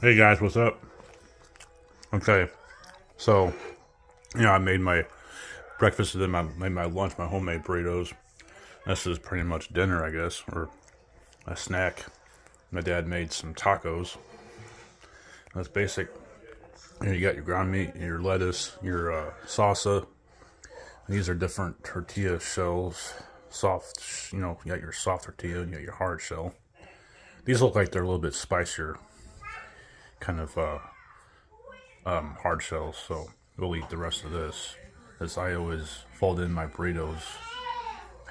Hey guys, what's up? Okay, so I made my breakfast and then made my lunch, my homemade burritos. This is pretty much dinner, I guess, or a snack. My dad made some tacos. That's basic. You got your ground meat, your lettuce, your salsa. These are different tortilla shells. Soft, you got your soft tortilla, you got your hard shell. These look like they're a little bit spicier, kind of hard shells, so we'll eat the rest of this. As I always fold in my burritos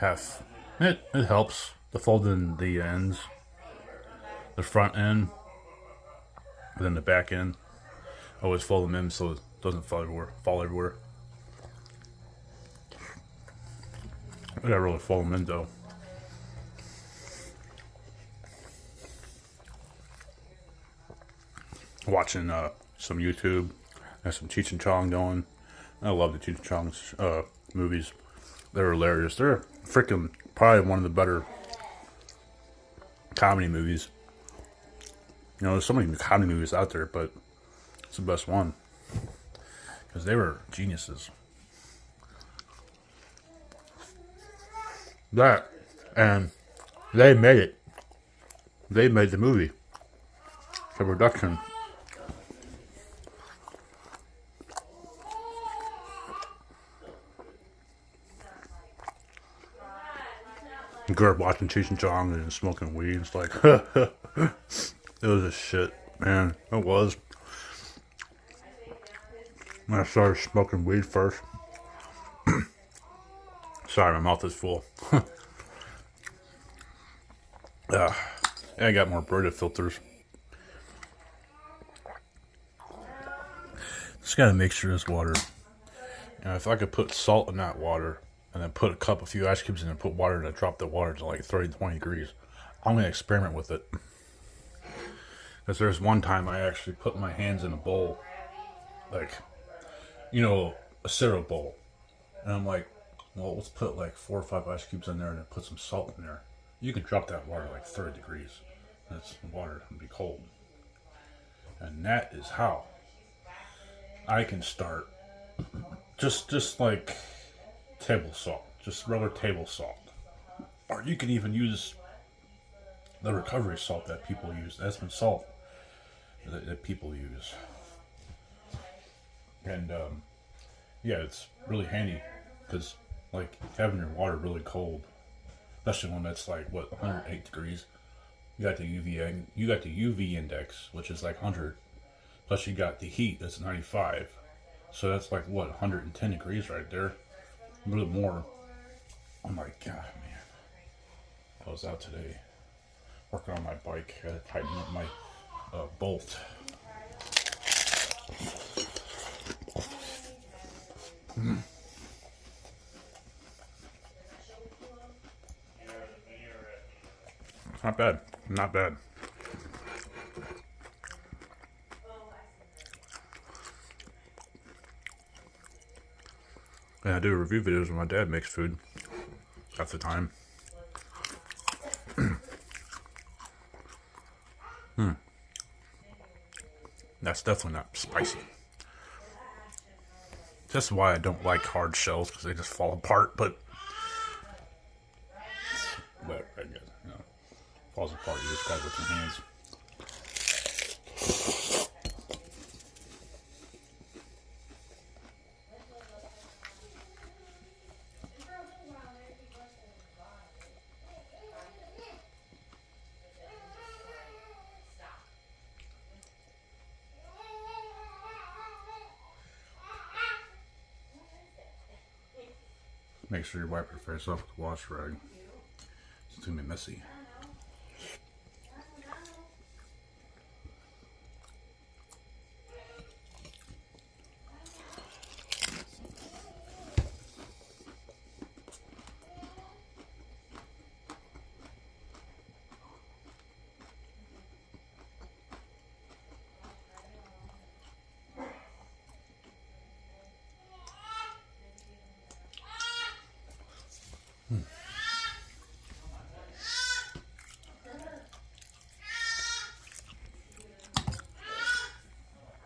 half. It helps to fold in the ends, the front end, and then the back end. I always fold them in so it doesn't fall everywhere. I gotta really fold them in though. Watching some YouTube and some Cheech and Chong going. I love the Cheech and Chong's movies. They're hilarious. They're freaking probably one of the better comedy movies. There's so many comedy movies out there, but it's the best one because they were geniuses. That and they made it. They made the movie. The production. Grew up watching Cheech and Chong and smoking weed. It's like, it was a shit, man. It was. When I started smoking weed first. Sorry, my mouth is full. I got more burrito filters. Just gotta make sure this water. If I could put salt in that water and then put a few ice cubes in and put water and drop the water to like 30, 20 degrees, I'm gonna experiment with it. Because there's one time I actually put my hands in a bowl, like, a cereal bowl, and I'm like, well, let's put like 4 or 5 ice cubes in there and then put some salt in there. You can drop that water like 30 degrees. That's water can be cold. And that is how I can start just like table salt, just regular table salt. Or you can even use the recovery salt that people use, the Espen salt that people use. And it's really handy because like having your water really cold, especially when it's like 108 degrees. You got the UV index, which is like 100, plus you got the heat that's 95. So that's like 110 degrees right there, a little more. I'm like, God, man. I was out today working on my bike. I had to tighten up my bolt. Not bad. Not bad. And I do review videos when my dad makes food at the time. That's definitely not spicy. That's why I don't like hard shells, because they just fall apart, but whatever, I guess, falls apart, you just got it with your hands. Make sure you wipe your face off with a wash rag. It's gonna be messy.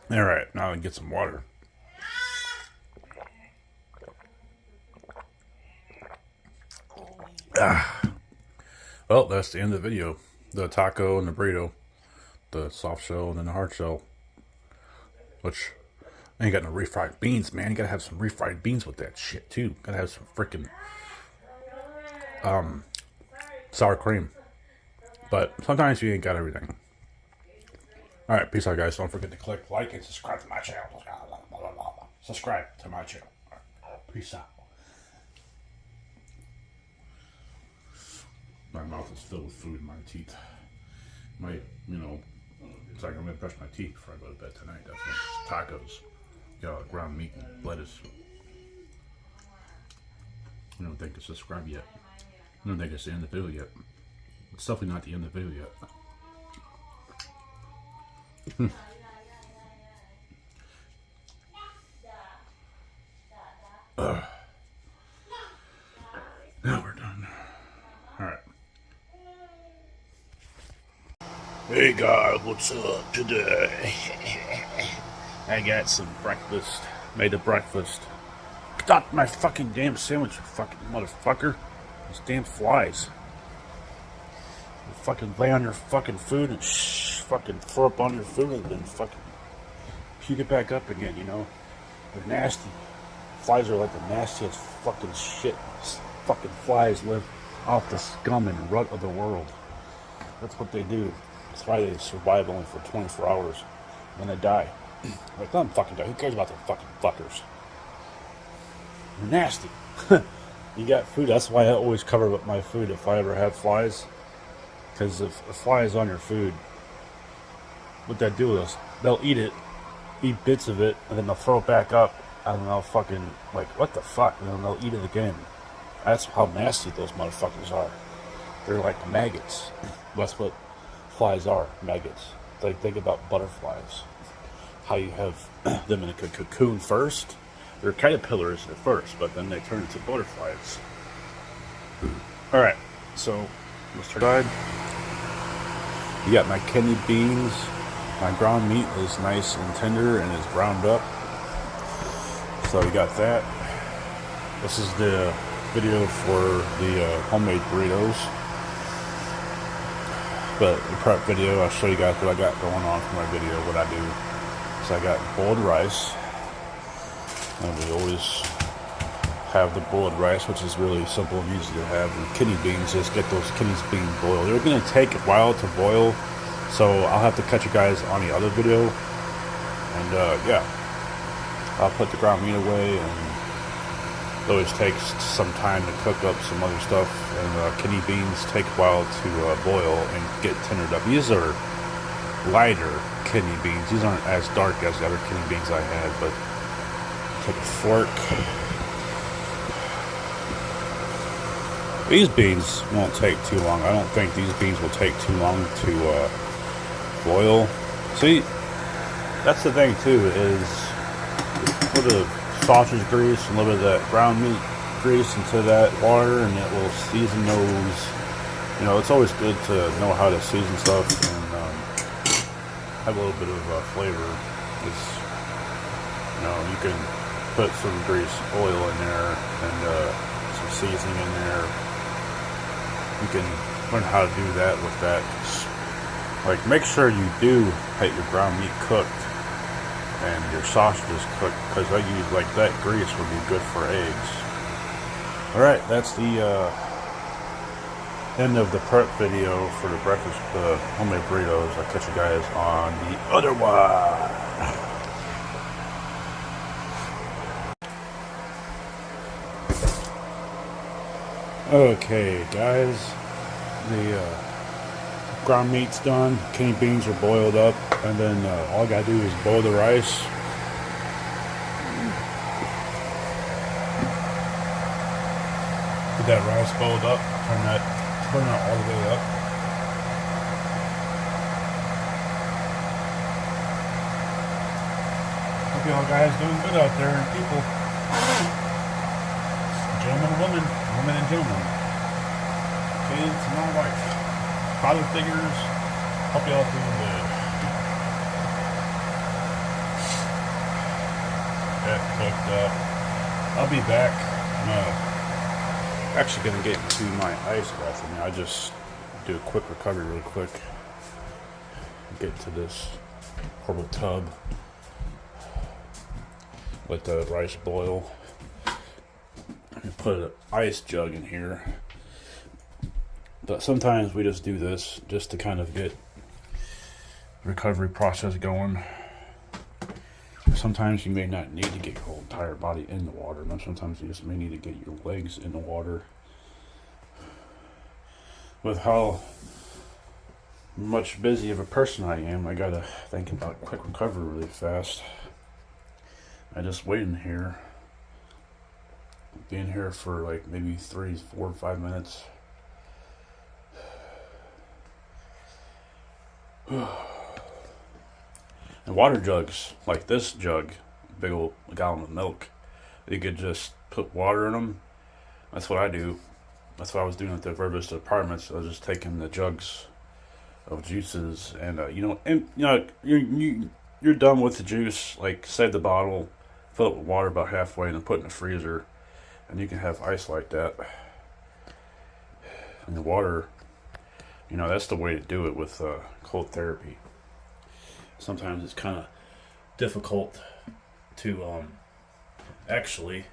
Alright, now I can get some water. Well, that's the end of the video. The taco and the burrito. The soft shell and then the hard shell. Which, I ain't got no refried beans, man. You gotta have some refried beans with that shit, too. Gotta have some freaking sour cream. But sometimes you ain't got everything. Alright, peace out, guys. Don't forget to click like and subscribe to my channel. Subscribe to my channel. Peace out. My mouth is filled with food in my teeth. It's like I'm gonna brush my teeth before I go to bed tonight. Definitely. Tacos. Ground meat and lettuce. I don't think it's subscribed yet. I don't think it's the end of the video yet. It's definitely not the end of the video yet. Now we're done. Alright. Hey guys, what's up today? I got some breakfast. Made a breakfast. Stop my fucking damn sandwich, you fucking motherfucker. These damn flies. You fucking lay on your fucking food and fucking throw up on your food and then fucking puke it back up again, you know? They're nasty. Flies are like the nastiest fucking shit. Fucking flies live off the scum and rut of the world. That's what they do. That's why they survive only for 24 hours. Then they die. Like, let them fucking die. Who cares about them fucking fuckers? They're nasty. You got food. That's why I always cover up my food if I ever have flies. Because if a fly is on your food, what they do is they'll eat it, eat bits of it, and then they'll throw it back up, and then they'll fucking, like, what the fuck? And then they'll eat it again. That's how nasty those motherfuckers are. They're like maggots. That's what flies are, maggots. Like, think about butterflies. How you have them in a cocoon first. They're caterpillars at first, but then they turn into butterflies. Alright, so let's try. You got my kidney beans. My ground meat is nice and tender and is browned up. So you got that. This is the video for the homemade burritos. But the prep video, I'll show you guys what I got going on for my video, what I do. So I got boiled rice. And we always have the boiled rice, which is really simple and easy to have. And kidney beans, just get those kidney beans boiled. They're going to take a while to boil, so I'll have to catch you guys on the other video. And yeah, I'll put the ground meat away, and it always takes some time to cook up some other stuff. And kidney beans take a while to boil and get tendered up. These are lighter kidney beans. These aren't as dark as the other kidney beans I had, but take a fork. These beans won't take too long. I don't think these beans will take too long to boil. See, that's the thing too, is put a sausage grease and a little bit of that ground meat grease into that water, and it will season those. You know, it's always good to know how to season stuff and have a little bit of flavor. You know, you can put some grease, oil in there, and some seasoning in there. You can learn how to do that with that. Like, make sure you do have your ground meat cooked and your sausages cooked, because I use, like, that grease would be good for eggs. Alright, that's the end of the prep video for the breakfast homemade burritos. I'll catch you guys on the other one. Okay, guys, the ground meat's done, kidney beans are boiled up, and then all I gotta do is boil the rice. Get that rice boiled up, turn it all the way up. Hope y'all guys doing good out there, and people. Gentlemen and women and gentlemen, kids and my wife, father figures, hope y'all doing good. that cooked up. I'll be back. I'm actually going to get into my ice bath. I mean, I just do a quick recovery really quick. Get into this portable tub. Let the rice boil. Put an ice jug in here. But sometimes we just do this just to kind of get the recovery process going. Sometimes you may not need to get your whole entire body in the water. And sometimes you just may need to get your legs in the water. With how much busy of a person I am, I gotta think about quick recovery really fast. I just wait in here. Be in here for like maybe 3, 4, 5 minutes. And water jugs, like this jug, big old gallon of milk, you could just put water in them. That's what I do. That's what I was doing at the Verb Vista Apartments. I was just taking the jugs of juices, and you're done with the juice. Like, save the bottle, fill it with water about halfway, and then put it in the freezer, and you can have ice like that. And the water, that's the way to do it with cold therapy. Sometimes it's kind of difficult to actually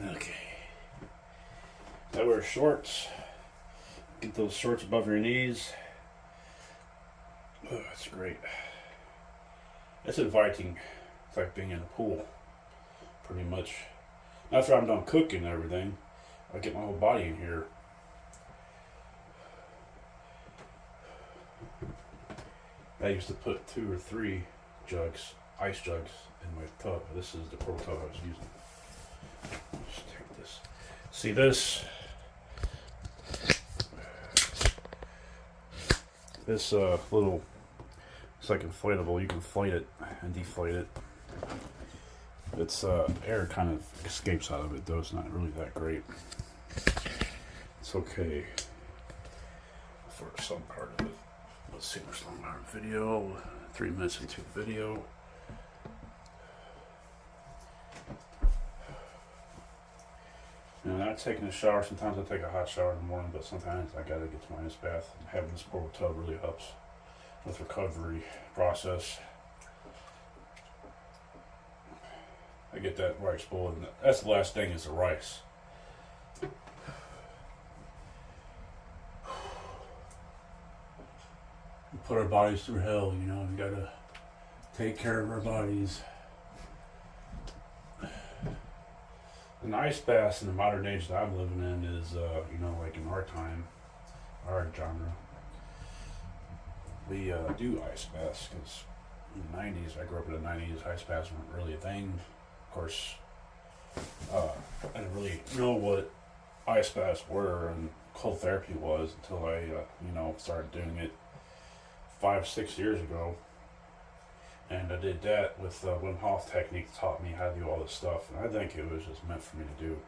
okay. I wear shorts. Get those shorts above your knees. Oh, that's great. It's inviting. It's like being in a pool. Pretty much. After I'm done cooking and everything, I get my whole body in here. I used to put 2 or 3 jugs, ice jugs, in my tub. This is the portable tub I was using. Let's take this. See this? This little, it's like inflatable. You can inflate it and deflate it. It's air kind of escapes out of it, though it's not really that great. It's okay for some part of it. Let's see what's long our video. 3 minutes into the video. Not taking a shower. Sometimes I take a hot shower in the morning, but sometimes I gotta get to my ice bath. And having this portable tub really helps with recovery process. I get that rice boiled, and that's the last thing is the rice. We put our bodies through hell, we gotta take care of our bodies. And ice baths in the modern age that I'm living in is, like in our time, our genre, we do ice baths because in the 90s, I grew up in the 90s, ice baths weren't really a thing. Of course, I didn't really know what ice baths were and cold therapy was until I, started doing it 5, 6 years ago. And I did that with Wim Hof technique, taught me how to do all this stuff. And I think it was just meant for me to do.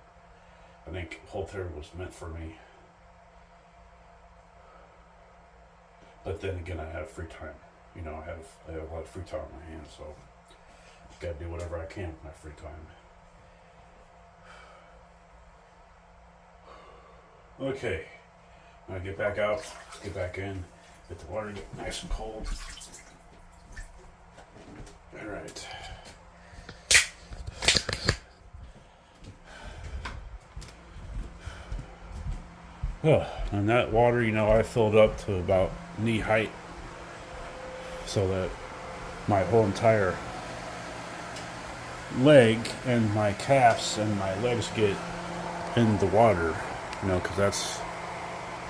I think cold therapy was meant for me. But then again, I have free time. I have a lot of free time on my hands, so I've got to do whatever I can with my free time. Okay, I'm going to get back out, get back in, get the water get nice and cold. Alright. And that water, I filled up to about knee height so that my whole entire leg and my calves and my legs get in the water, because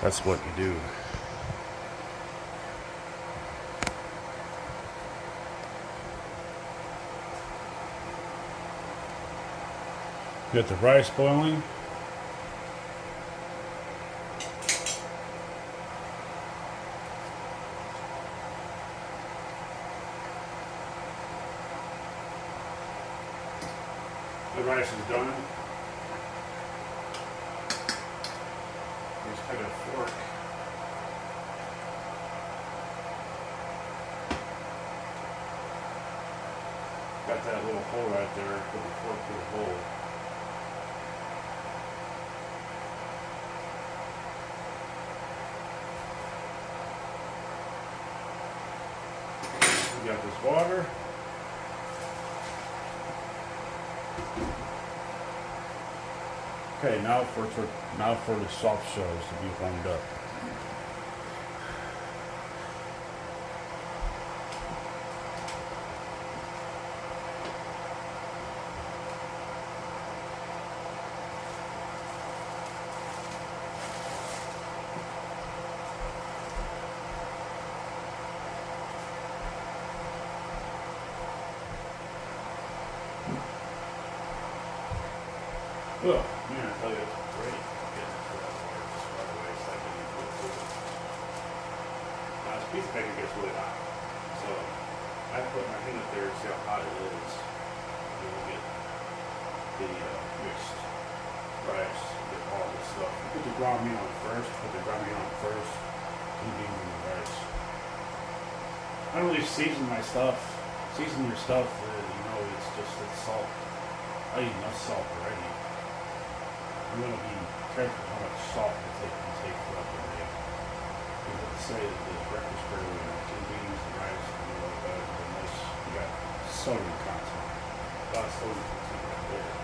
that's what you do. Get the rice boiling. The rice is done. Just take a fork. Got that little hole right there. Put the fork through the hole. We got this water. Okay, now for the soft shells to be warmed up. Well, man, I tell you, it's great getting into that water just right away. It's like getting into it. Now, this piece of bacon gets really hot. So, I put my hand up there to see how hot it is. And we'll get the mixed rice, get all this stuff. You put the ground meat on first, and beans in the rice. I don't really season my stuff. Season your stuff, it's just salt. I eat enough salt already. You want to be careful how much salt you take throughout the day. Because let's say that the breakfast burger, beans and rice and all that, and this, you got sodium content. A lot of sodium content right there.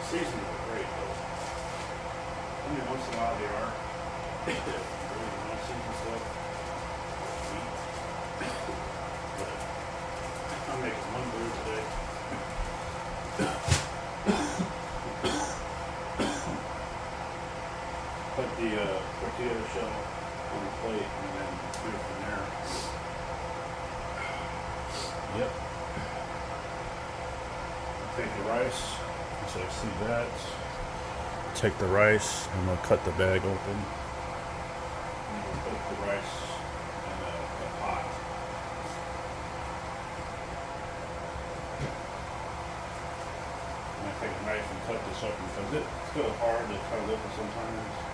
Seasonings are great though. I mean, once in a while they are. Really non-seasoned stuff. But I'm making one burger today. Put the tortilla shell on the plate and then move from there. Yep. Take the rice. So I see that. Take the rice. I'm going to cut the bag open. And we'll put the rice in a pot. And I take a knife and cut this open because it's still hard to cut it open sometimes.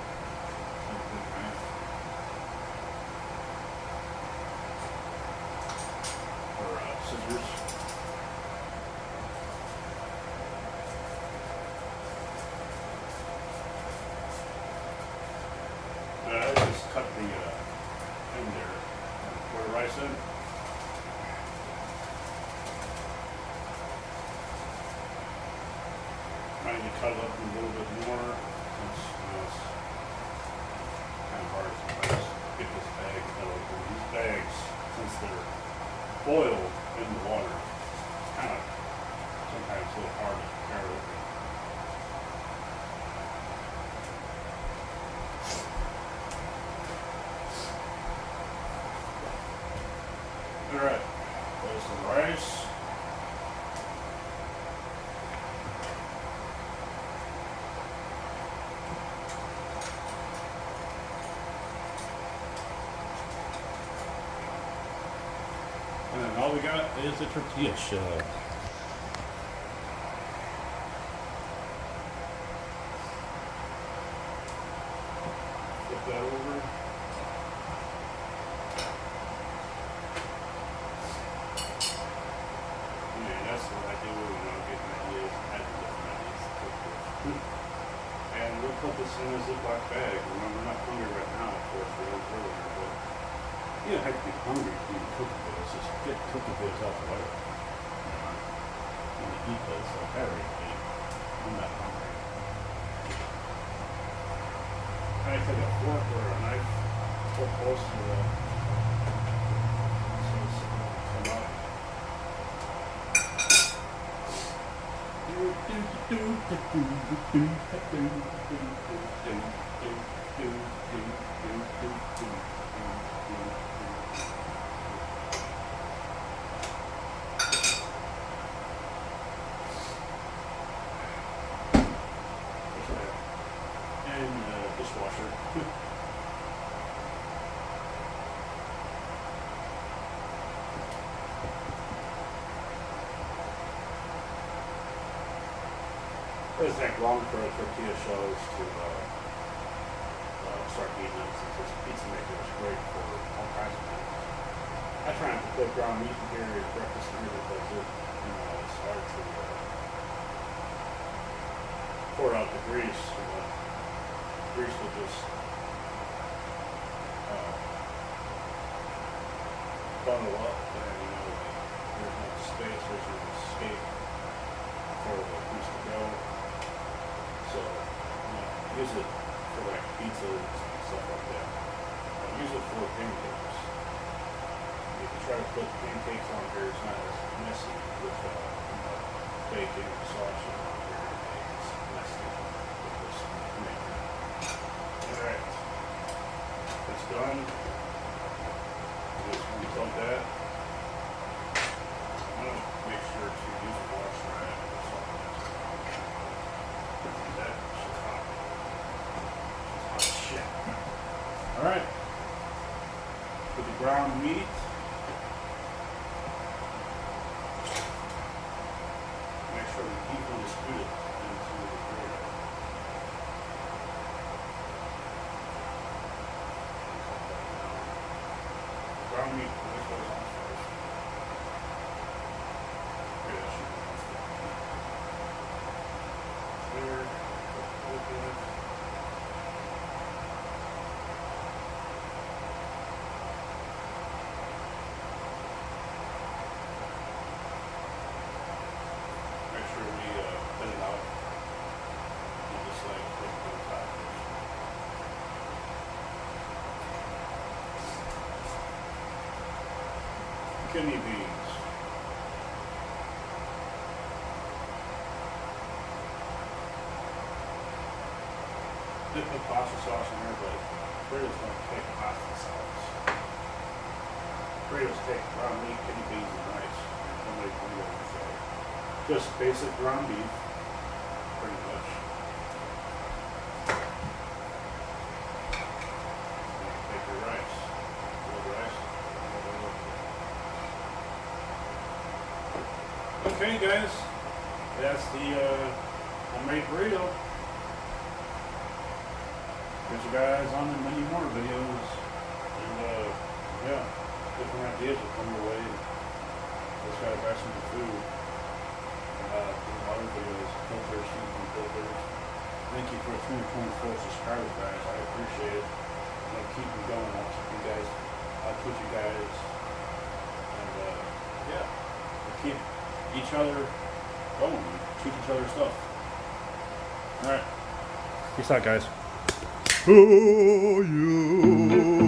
Or scissors. I just cut the in there and pour the rice in. Trying to cut it up a little bit more. It's kind of hard sometimes to get this bag cut open. These bags, since they're boiled in the water, it's kind of sometimes a little hard to tear it open. Alright, there's some rice. And then all we got is the tortilla shell. Flip that over. That's what I do when I'm getting ideas. I have different ideas to cook with. And we'll put this in a Ziploc bag. Remember, we're not hungry right now, of course, we're earlier, but you don't have to be hungry to eat cookie bits. Just get cookie bits out the way. You want to eat those so heavy. I'm not hungry. I take a fork or a knife, pull close to the so it's come out. And dishwasher. It doesn't take long for tortilla shells to start eating them since this pizza maker is great for all kinds of things. I try not to put ground meat in here as breakfast here because it's hard to pour out the grease. The grease will just bundle up, and there's no space, there's no escape for the grease to go. So use it for like pizzas and stuff like that. Use it for pancakes. If you try to put pancakes on here, it's not as messy with bacon or sausage on here. It's messy with this maker. Alright. It's done. Just unplug that. I'm going to make sure to use a wash rag or something. That shit's hot. It's hot shit. Alright. Put the ground meat. Make sure we evenly distribute it into the grill. Ground meat always goes on first. Yeah, that should be there. Open it. Make sure we thin it out. And just like put it on top. Kidney beans. Did put pasta sauce in there, but burritos don't take pasta sauce. Burritos take ground meat, kidney beans, and rice. Somebody told me what to say. Just basic ground beef, pretty much. Take your rice. Rice. Okay, guys, that's the homemade burrito. Get you guys on many more videos, and yeah, different ideas will come your way. Just gotta buy some food. Other videos, filters, season filters. Thank you for 324 subscribers, guys. I appreciate it. I'll keep you going. I'll put you guys, and yeah, we'll keep each other going, teach each other stuff. Alright. Peace out, guys. Oh, you.